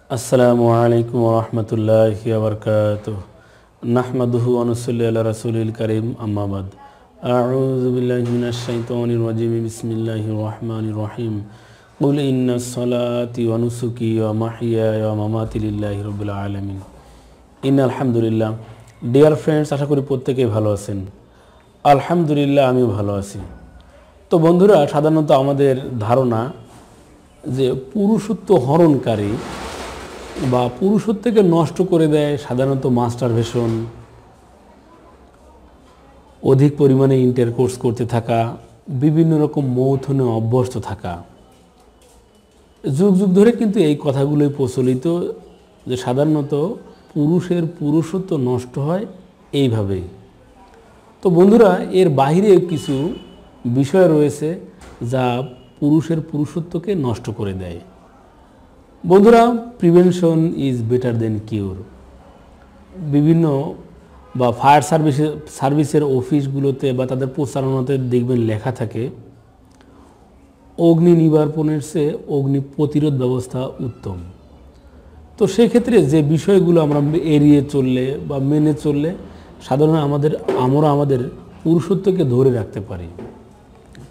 আসসালামু আলাইকুম ওয়া রাহমাতুল্লাহি ওয়া বারাকাতুহু নাহমাদুহু ওয়া নুসাল্লি আলা রাসূলিল কারীম আম্মা বাদ আউযু বিল্লাহি মিনাশ শাইতানির রাজীম বিসমিল্লাহির রহমানির রহিম কুল ইন্নাস সালাতি ওয়া নুসুকি ওয়া মাহইয়ায়া ওয়া মামাতি লিল্লাহি রাব্বিল আলামিন ইন্নাল হামদুলিল্লাহ। ডিয়ার ফ্রেন্ডস, আশা করি প্রত্যেকেই ভালো আছেন। আলহামদুলিল্লাহ, আমিও ভালো আছি। তো বন্ধুরা, সাধারণত আমাদের ধারণা যে পুরুষত্ব হরণকারী বা পুরুষত্বকে নষ্ট করে দেয় সাধারণত মাস্টারবেশন, অধিক পরিমাণে ইন্টারকোর্স করতে থাকা, বিভিন্ন রকম মৌথনে অভ্যস্ত থাকা। যুগ যুগ ধরে কিন্তু এই কথাগুলোই প্রচলিত যে সাধারণত পুরুষের পুরুষত্ব নষ্ট হয় এইভাবেই। তো বন্ধুরা, এর বাইরে কিছু বিষয় রয়েছে যা পুরুষের পুরুষত্বকে নষ্ট করে দেয়। বন্ধুরা, প্রিভেনশন ইজ বেটার দেন কিউর। বিভিন্ন বা ফায়ার সার্ভিসের অফিসগুলোতে বা তাদের প্রচারণাতে দেখবেন লেখা থাকে অগ্নি নিবারণের চেয়ে অগ্নি প্রতিরোধ ব্যবস্থা উত্তম। তো সেক্ষেত্রে যে বিষয়গুলো আমরা এড়িয়ে চললে বা মেনে চললে সাধারণত আমরা আমাদের পুরুষত্বকে ধরে রাখতে পারি।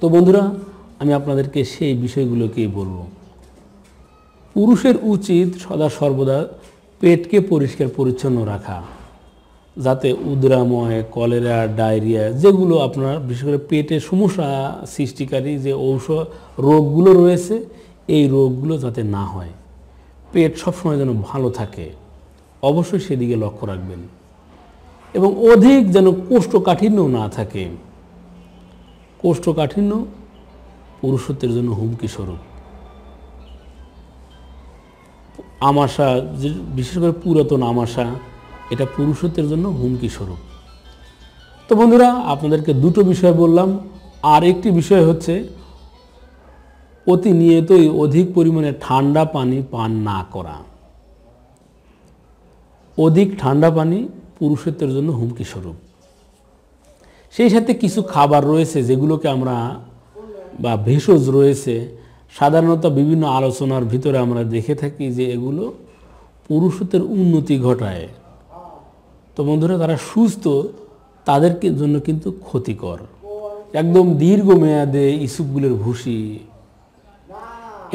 তো বন্ধুরা, আমি আপনাদেরকে সেই বিষয়গুলোকেই বলবো। পুরুষের উচিত সদা সর্বদা পেটকে পরিষ্কার পরিচ্ছন্ন রাখা, যাতে উদ্রাময়, কলেরা, ডায়রিয়া, যেগুলো আপনার বিশেষ করে পেটে সমস্যা সৃষ্টিকারী যে রোগগুলো রয়েছে, এই রোগগুলো যাতে না হয়, পেট সবসময় যেন ভালো থাকে, অবশ্যই সেদিকে লক্ষ্য রাখবেন। এবং অধিক যেন কোষ্ঠকাঠিন্য না থাকে। কোষ্ঠকাঠিন্য পুরুষত্বের জন্য হুমকি স্বরূপ। আমাশা, বিশেষ করে পুরাতন আমাশা, এটা পুরুষত্বের জন্য হুমকি স্বরূপ। তো বন্ধুরা, আপনাদেরকে দুটো বিষয় বললাম। আর একটি বিষয় হচ্ছে প্রতিনিয়তই অধিক পরিমাণে ঠান্ডা পানি পান না করা। অধিক ঠান্ডা পানি পুরুষত্বের জন্য হুমকি স্বরূপ। সেই সাথে কিছু খাবার রয়েছে যেগুলোকে আমরা বা ভেষজ রয়েছে, সাধারণত বিভিন্ন আলোচনার ভিতরে আমরা দেখে থাকি যে এগুলো পুরুষত্বের উন্নতি ঘটায়। তো বন্ধুরা, তারা সুস্থ, তাদের জন্য কিন্তু ক্ষতিকর। একদম দীর্ঘমেয়াদে ইসুপগুলের ভুসি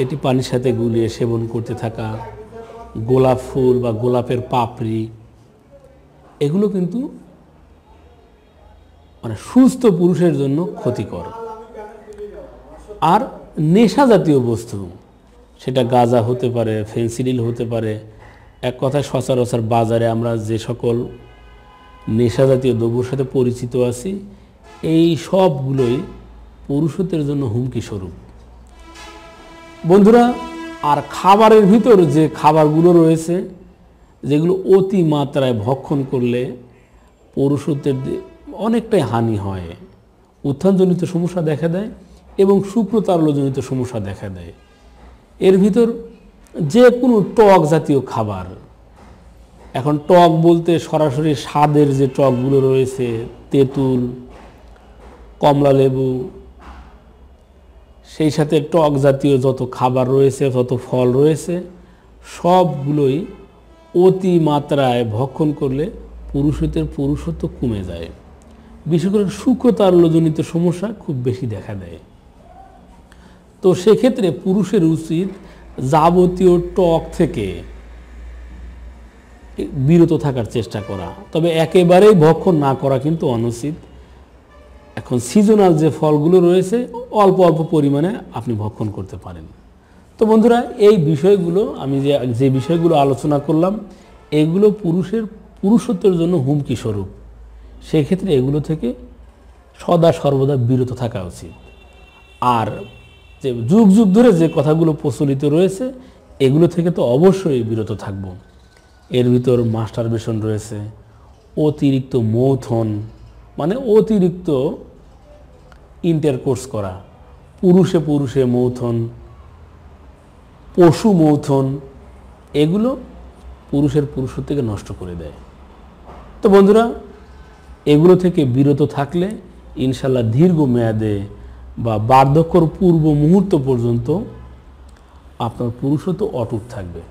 এটি পানির সাথে গুলিয়ে সেবন করতে থাকা, গোলাপ ফুল বা গোলাপের পাপড়ি, এগুলো কিন্তু সুস্থ পুরুষের জন্য ক্ষতিকর। আর নেশা জাতীয় বস্তু, সেটা গাঁজা হতে পারে, ফেন্সিডিল হতে পারে, এক কথায় সচরাচর বাজারে আমরা যে সকল নেশা জাতীয় দ্রব্যের সাথে পরিচিত আছি, এই সবগুলোই পুরুষত্বের জন্য হুমকি স্বরূপ। বন্ধুরা, আর খাবারের ভিতর যে খাবারগুলো রয়েছে, যেগুলো অতি মাত্রায় ভক্ষণ করলে পুরুষত্বের অনেকটাই হানি হয়, উত্থানজনিত সমস্যা দেখা দেয় এবং শুক্রতারল্যজনিত সমস্যা দেখা দেয়। এর ভিতর যে কোনো টক জাতীয় খাবার, এখন টক বলতে সরাসরি স্বাদের যে টকগুলো রয়েছে, তেঁতুল, কমলা লেবু, সেই সাথে টক জাতীয় যত খাবার রয়েছে, যত ফল রয়েছে, সবগুলোই অতি মাত্রায় ভক্ষণ করলে পুরুষত্ব কমে যায়। বিশেষ করে শুক্রতারল্যজনিত সমস্যা খুব বেশি দেখা দেয়। তো সেক্ষেত্রে পুরুষের উচিত যাবতীয় টক থেকে বিরত থাকার চেষ্টা করা, তবে একেবারেই ভক্ষণ না করা কিন্তু অনুচিত। এখন সিজনাল যে ফলগুলো রয়েছে অল্প অল্প পরিমাণে আপনি ভক্ষণ করতে পারেন। তো বন্ধুরা, এই বিষয়গুলো আমি যে বিষয়গুলো আলোচনা করলাম, এগুলো পুরুষত্বের জন্য হুমকি স্বরূপ। সেই ক্ষেত্রে এগুলো থেকে সদা সর্বদা বিরত থাকা উচিত। আর যে যুগ যুগ ধরে যে কথাগুলো প্রচলিত রয়েছে, এগুলো থেকে তো অবশ্যই বিরত থাকব। এর ভিতর মাস্টারবেশন রয়েছে, অতিরিক্ত মৌথন, মানে অতিরিক্ত ইন্টারকোর্স করা, পুরুষে পুরুষে মৌথন, পশু মৌথন, এগুলো পুরুষের পুরুষত্বকে নষ্ট করে দেয়। তো বন্ধুরা, এগুলো থেকে বিরত থাকলে ইনশাল্লাহ দীর্ঘমেয়াদে বা বার্ধক্যর পূর্ব মুহূর্ত পর্যন্ত আপনার পুরুষত্ব অটুট থাকবে।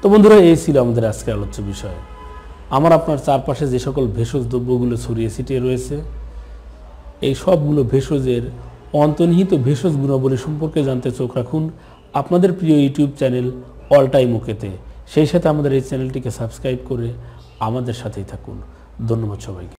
তো বন্ধুরা, এই ছিল আমাদের আজকের আলোচ্য বিষয়। আমার আপনার চারপাশে যে সকল ভেষজ দ্রব্যগুলো ছড়িয়ে ছিটিয়ে রয়েছে, এই সবগুলো ভেষজের অন্তর্নিহিত ভেষজ গুণাবলী সম্পর্কে জানতে চোখ রাখুন আপনাদের প্রিয় ইউটিউব চ্যানেল অল টাইম ওকেতে। সেই সাথে আমাদের এই চ্যানেলটিকে সাবস্ক্রাইব করে আমাদের সাথেই থাকুন। ধন্যবাদ সবাইকে।